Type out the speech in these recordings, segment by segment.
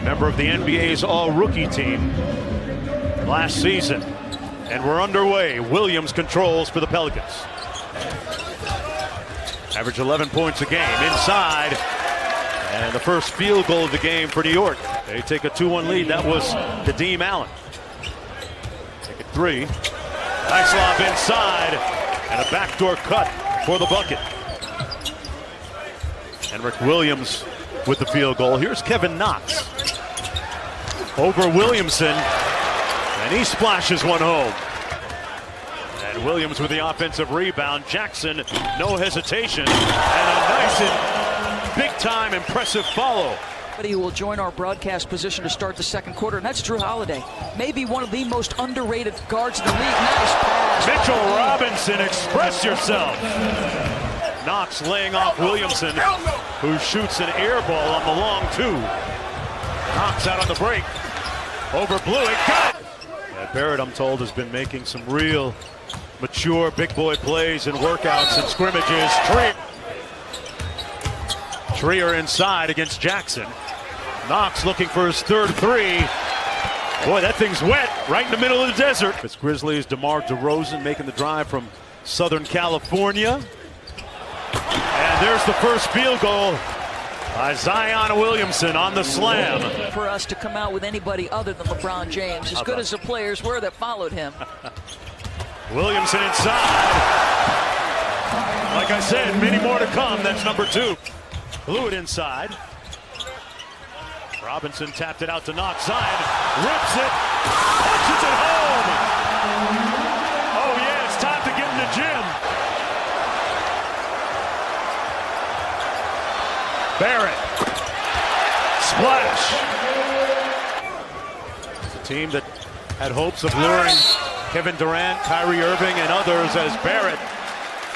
member of the NBA's all-rookie team last season. And we're underway. Williams controls for the Pelicans. Average 11 points a game inside. And the first field goal of the game for New York. They take a 2-1 lead. That was Kadeem Allen. Take it 3. Nice lob inside. And a backdoor cut for the bucket. And Rick Williams with the field goal. Here's Kevin Knox over Williamson. And he splashes one home. And Williams with the offensive rebound. Jackson, no hesitation. And a nice and big-time impressive follow. He will join our broadcast position to start the second quarter, and that's Drew Holiday. Maybe one of the most underrated guards in the league. Nice pass. Mitchell Robinson, express yourself. Knox laying off Williamson, who shoots an air ball on the long 2. Knox out on the break. Over Blue, it got it. Yeah, Barrett, I'm told, has been making some real mature big boy plays and workouts and scrimmages. Trier inside against Jackson. Knox looking for his third 3. Boy, that thing's wet right in the middle of the desert. It's Grizzlies' DeMar DeRozan making the drive from Southern California. And there's the first field goal by Zion Williamson on the slam. For us to come out with anybody other than LeBron James, as good as the players were that followed him. Williamson inside. Like I said, many more to come. That's number 2. Blew it inside. Robinson tapped it out to Knox. Zion rips it, punches it home. Oh yeah, it's time to get in the gym. Barrett. Splash. It's a team that had hopes of luring Kevin Durant, Kyrie Irving, and others, as Barrett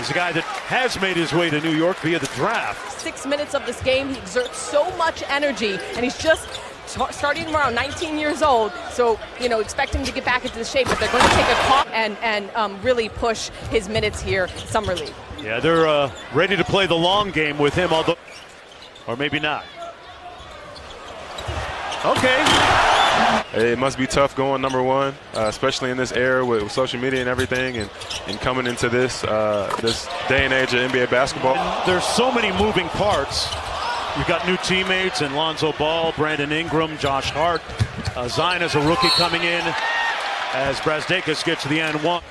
is a guy that has made his way to New York via the draft. 6 minutes of this game, he exerts so much energy, and he's just starting around 19 years old. So, expect him to get back into the shape, but they're going to take a call and really push his minutes here, summer league. Yeah, they're ready to play the long game with him, although, or maybe not. Okay. It must be tough going number 1, especially in this era with social media and everything, and coming into this this day and age of NBA basketball. And there's so many moving parts. You've got new teammates in Lonzo Ball, Brandon Ingram, Josh Hart. Zion is a rookie coming in as Brazdeikis gets to the end 1.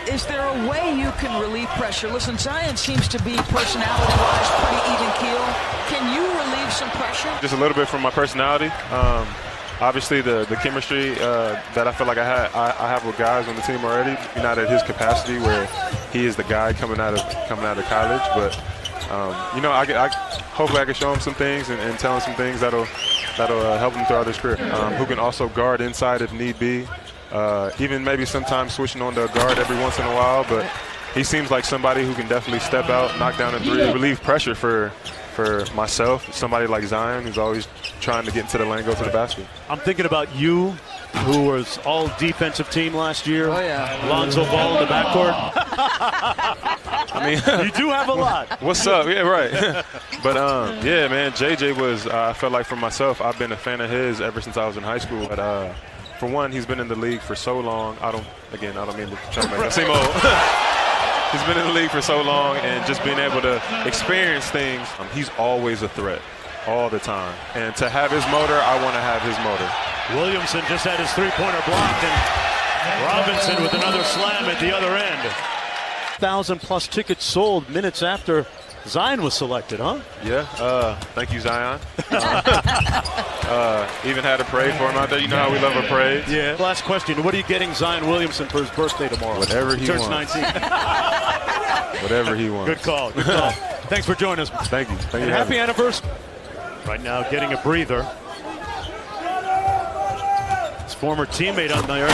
Is there a way you can relieve pressure? Listen, Zion seems to be personality-wise pretty even keel. Can you relieve some pressure? Just a little bit from my personality. Obviously, the chemistry that I feel like I have with guys on the team already, not at his capacity where he is the guy coming out of college. But hopefully I can show him some things and tell him some things that'll help him throughout his career. Who can also guard inside if need be, even maybe sometimes switching on to a guard every once in a while. But he seems like somebody who can definitely step out, knock down a 3, relieve pressure for myself, somebody like Zion who's always trying to get into the lane, go to the basket. I'm thinking about you, who was all defensive team last year. Oh yeah. Lonzo Ball in the backcourt. I mean, you do have a lot. What's up? Yeah, right. But yeah, man, JJ was. I felt like for myself, I've been a fan of his ever since I was in high school. But for one, he's been in the league for so long. I don't mean to try to make that seem old. He's been in the league for so long, and just being able to experience things, he's always a threat, all the time. And to have his motor, I want to have his motor. Williamson just had his 3-pointer blocked, and Robinson with another slam at the other end. 1,000+ tickets sold minutes after Zion was selected, huh? Yeah, thank you, Zion. Even had a parade for him out there. You know how we love a parade. Yeah. Last question, what are you getting Zion Williamson for his birthday tomorrow? Whatever he turns wants. 19. Whatever he wants. Good call, good call. Thanks for joining us. Thank you. Thank and you. happy anniversary. Right now getting a breather. His former teammate on there,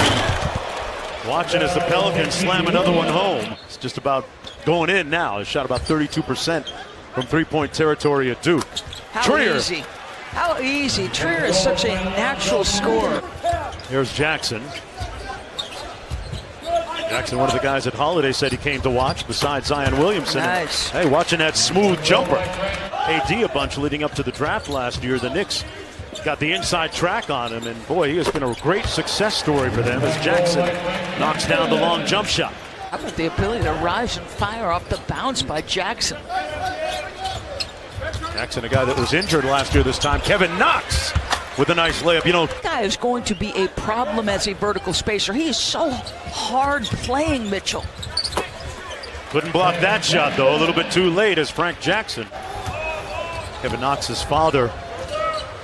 watching as the Pelicans slam another one home. It's just about going in now. He shot about 32% from 3-point territory at Duke. Trier. Easy. How easy. Trier is such a natural scorer. Here's Jackson. Jackson, one of the guys at Holiday, said he came to watch besides Zion Williamson. Nice. Hey, watching that smooth jumper. AD a bunch leading up to the draft last year. The Knicks got the inside track on him, and boy, he has been a great success story for them as Jackson knocks down the long jump shot. How about the ability to rise and fire off the bounce by Jackson? Jackson, a guy that was injured last year this time. Kevin Knox with a nice layup. You know, This guy is going to be a problem as a vertical spacer. He is so hard playing, Mitchell. couldn't block that shot, though. A little bit too late as Frank Jackson. Kevin Knox's father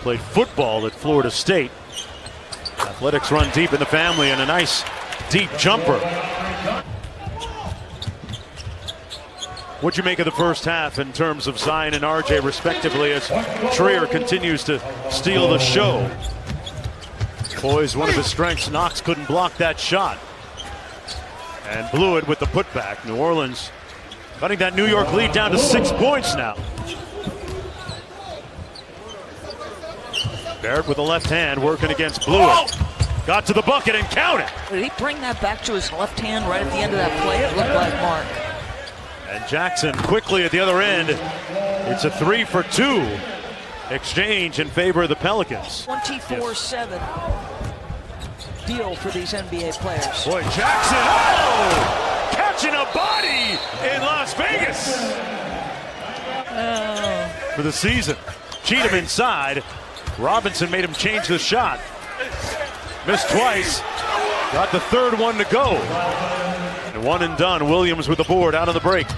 played football at Florida State. Athletics run deep in the family, and a nice deep jumper. What'd you make of the first half in terms of Zion and RJ respectively as Trier continues to steal the show? Boys, one of his strengths. Knox couldn't block that shot and blew it with the putback. New Orleans cutting that New York lead down to 6 points now. Barrett with the left hand working against Blewett. Got to the bucket and counted. Did he bring that back to his left hand right at the end of that play? It looked like Mark. And Jackson quickly at the other end. It's a 3 for 2 exchange in favor of the Pelicans. 24/7 deal for these NBA players. Boy, Jackson, oh! Catching a body in Las Vegas for the season. Cheatham inside. Robinson made him change the shot. Missed twice. Got the third one to go. And one and done. Williams with the board out of the break.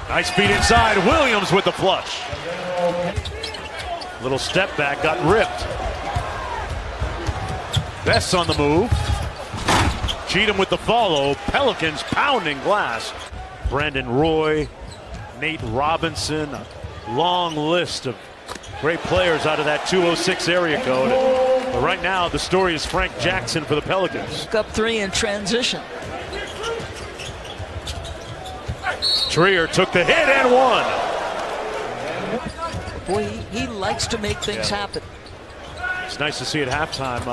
Nice feed inside. Williams with the flush. Little step back, got ripped. Best's on the move. Cheatham with the follow. Pelicans pounding glass. Brandon Roy, Nate Robinson, a long list of great players out of that 206 area code. But right now, the story is Frank Jackson for the Pelicans. Up three in transition. Trier took the hit and won. Boy, he likes to make things happen. It's nice to see at halftime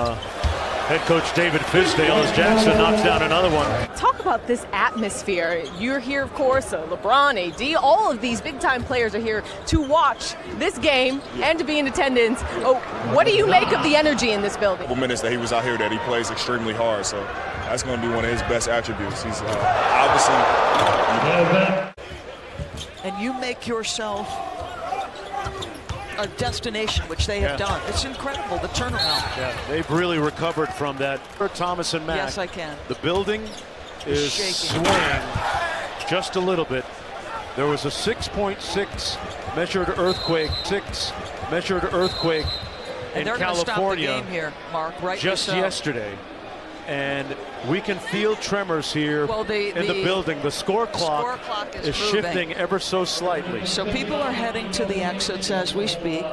head coach David Fizdale as Jackson knocks down another one. Talk about this atmosphere. You're here, of course, LeBron, AD, all of these big-time players are here to watch this game and to be in attendance. Oh, what do you make of the energy in this building? Couple minutes that he was out here that he plays extremely hard, so that's going to be one of his best attributes. He's obviously... And you make yourself a destination, which they have done. It's incredible, the turnaround. Yeah, they've really recovered from that. For Thomas and Mack. Yes, I can. The building is shaking. swaying just a little bit. There was a 6.6 measured earthquake, And in they're going to stop the California game here, Mark, right? just yesterday. And we can feel tremors here in the building. The score clock is shifting ever so slightly. So people are heading to the exits as we speak.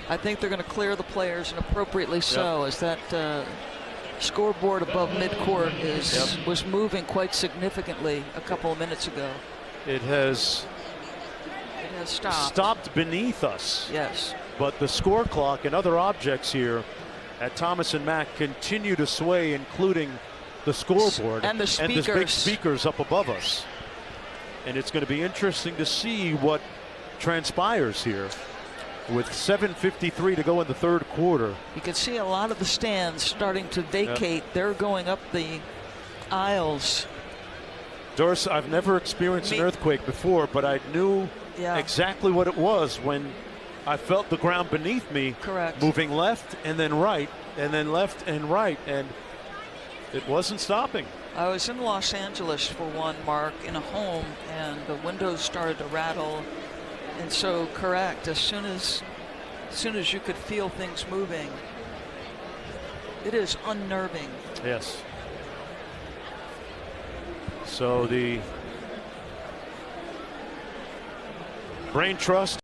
I think they're going to clear the players, and appropriately so, as that scoreboard above midcourt was moving quite significantly a couple of minutes ago. It has stopped beneath us. Yes. But the score clock and other objects here at Thomas and Mack continue to sway, including the scoreboard and the speakers. big speakers up above us. And it's going to be interesting to see what transpires here with 7:53 to go in the third quarter. You can see a lot of the stands starting to vacate. They're going up the aisles. Doris, I've never experienced an earthquake before, but I knew exactly what it was when I felt the ground beneath me moving left and then right and then left and right, and it wasn't stopping. I was in Los Angeles for one, Mark, in a home, and the windows started to rattle. And so, correct, as soon as you could feel things moving, it is unnerving. Yes. So the Brain Trust